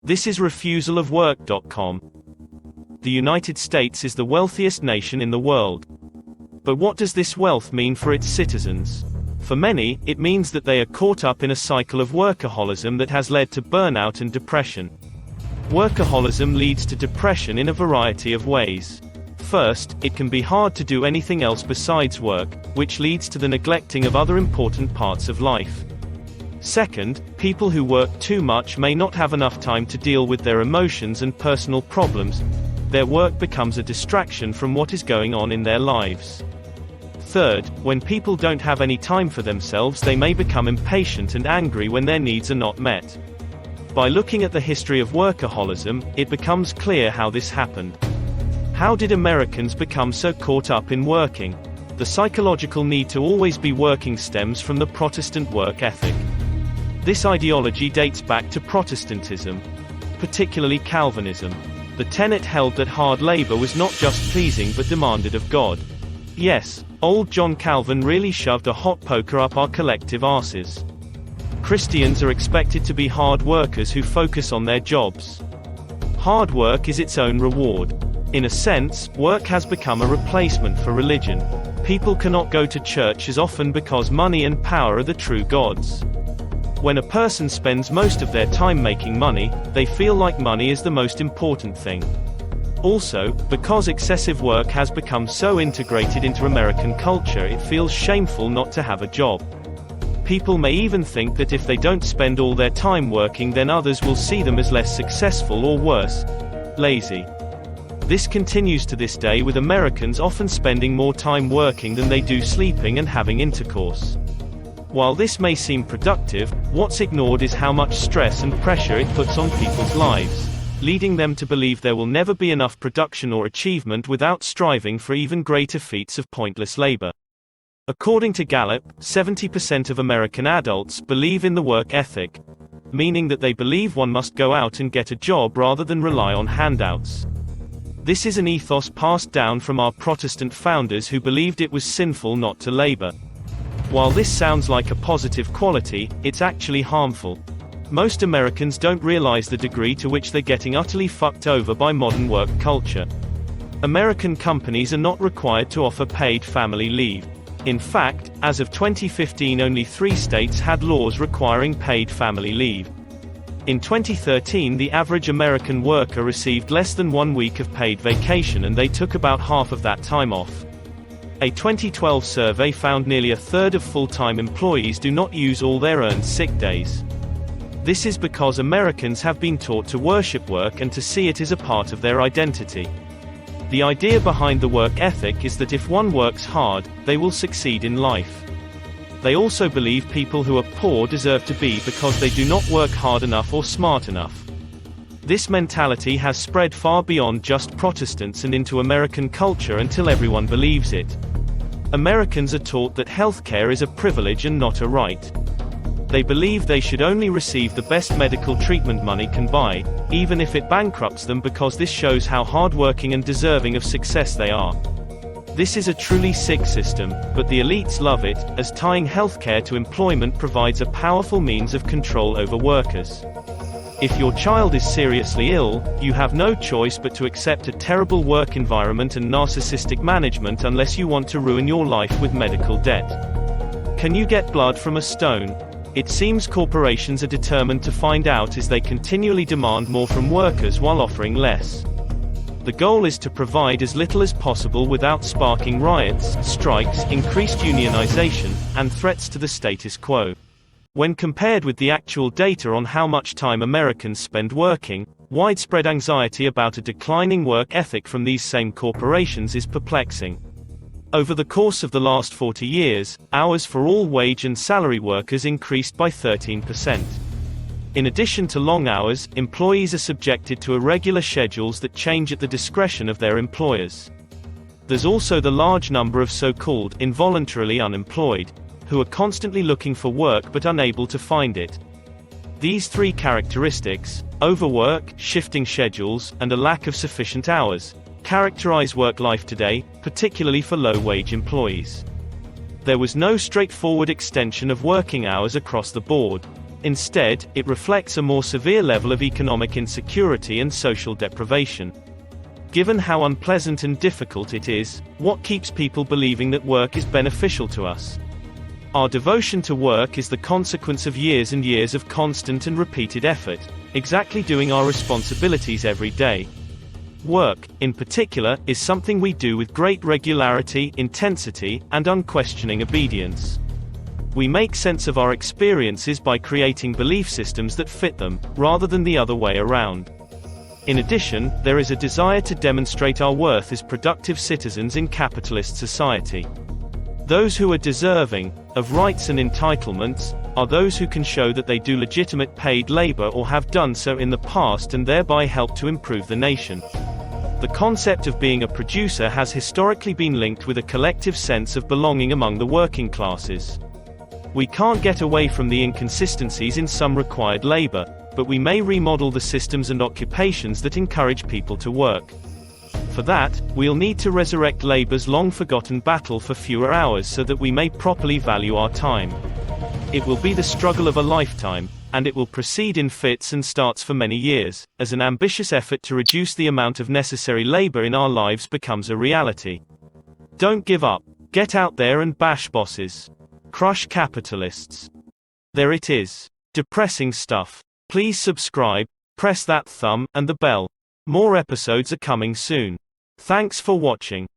This is Refusal of Work.com. The United States is the wealthiest nation in the world. But what does this wealth mean for its citizens? For many, it means that they are caught up in a cycle of workaholism that has led to burnout and depression. Workaholism leads to depression in a variety of ways. First, it can be hard to do anything else besides work, which leads to the neglecting of other important parts of life. Second, people who work too much may not have enough time to deal with their emotions and personal problems. Their work becomes a distraction from what is going on in their lives. Third, when people don't have any time for themselves, they may become impatient and angry when their needs are not met. By looking at the history of workaholism, it becomes clear how this happened. How did Americans become so caught up in working? The psychological need to always be working stems from the Protestant work ethic. This ideology dates back to Protestantism, particularly Calvinism. The tenet held that hard labor was not just pleasing but demanded of God. Yes, old John Calvin really shoved a hot poker up our collective arses. Christians are expected to be hard workers who focus on their jobs. Hard work is its own reward. In a sense, work has become a replacement for religion. People cannot go to church as often because money and power are the true gods. When a person spends most of their time making money, they feel like money is the most important thing. Also, because excessive work has become so integrated into American culture, it feels shameful not to have a job. People may even think that if they don't spend all their time working, then others will see them as less successful or worse, lazy. This continues to this day, with Americans often spending more time working than they do sleeping and having intercourse. While this may seem productive, what's ignored is how much stress and pressure it puts on people's lives, leading them to believe there will never be enough production or achievement without striving for even greater feats of pointless labor. According to Gallup, 70% of American adults believe in the work ethic, meaning that they believe one must go out and get a job rather than rely on handouts. This is an ethos passed down from our Protestant founders who believed it was sinful not to labor. While this sounds like a positive quality, it's actually harmful. Most Americans don't realize the degree to which they're getting utterly fucked over by modern work culture. American companies are not required to offer paid family leave. In fact, as of 2015, only 3 states had laws requiring paid family leave. In 2013, the average American worker received less than 1 week of paid vacation, and they took about half of that time off. A 2012 survey found nearly a third of full-time employees do not use all their earned sick days. This is because Americans have been taught to worship work and to see it as a part of their identity. The idea behind the work ethic is that if one works hard, they will succeed in life. They also believe people who are poor deserve to be because they do not work hard enough or smart enough. This mentality has spread far beyond just Protestants and into American culture until everyone believes it. Americans are taught that healthcare is a privilege and not a right. They believe they should only receive the best medical treatment money can buy, even if it bankrupts them, because this shows how hardworking and deserving of success they are. This is a truly sick system, but the elites love it, as tying healthcare to employment provides a powerful means of control over workers. If your child is seriously ill, you have no choice but to accept a terrible work environment and narcissistic management unless you want to ruin your life with medical debt. Can you get blood from a stone? It seems corporations are determined to find out, as they continually demand more from workers while offering less. The goal is to provide as little as possible without sparking riots, strikes, increased unionization, and threats to the status quo. When compared with the actual data on how much time Americans spend working, widespread anxiety about a declining work ethic from these same corporations is perplexing. Over the course of the last 40 years, hours for all wage and salary workers increased by 13%. In addition to long hours, employees are subjected to irregular schedules that change at the discretion of their employers. There's also the large number of so-called involuntarily unemployed, who are constantly looking for work but unable to find it. These 3 characteristics, overwork, shifting schedules, and a lack of sufficient hours, characterize work life today, particularly for low-wage employees. There was no straightforward extension of working hours across the board. Instead, it reflects a more severe level of economic insecurity and social deprivation. Given how unpleasant and difficult it is, what keeps people believing that work is beneficial to us? Our devotion to work is the consequence of years and years of constant and repeated effort, exactly doing our responsibilities every day. Work, in particular, is something we do with great regularity, intensity, and unquestioning obedience. We make sense of our experiences by creating belief systems that fit them, rather than the other way around. In addition, there is a desire to demonstrate our worth as productive citizens in capitalist society. Those who are deserving of rights and entitlements are those who can show that they do legitimate paid labor or have done so in the past and thereby help to improve the nation. The concept of being a producer has historically been linked with a collective sense of belonging among the working classes. We can't get away from the inconsistencies in some required labor, but we may remodel the systems and occupations that encourage people to work. For that, we'll need to resurrect labor's long-forgotten battle for fewer hours so that we may properly value our time. It will be the struggle of a lifetime, and it will proceed in fits and starts for many years, as an ambitious effort to reduce the amount of necessary labor in our lives becomes a reality. Don't give up. Get out there and bash bosses. Crush capitalists. There it is. Depressing stuff. Please subscribe, press that thumb, and the bell. More episodes are coming soon. Thanks for watching.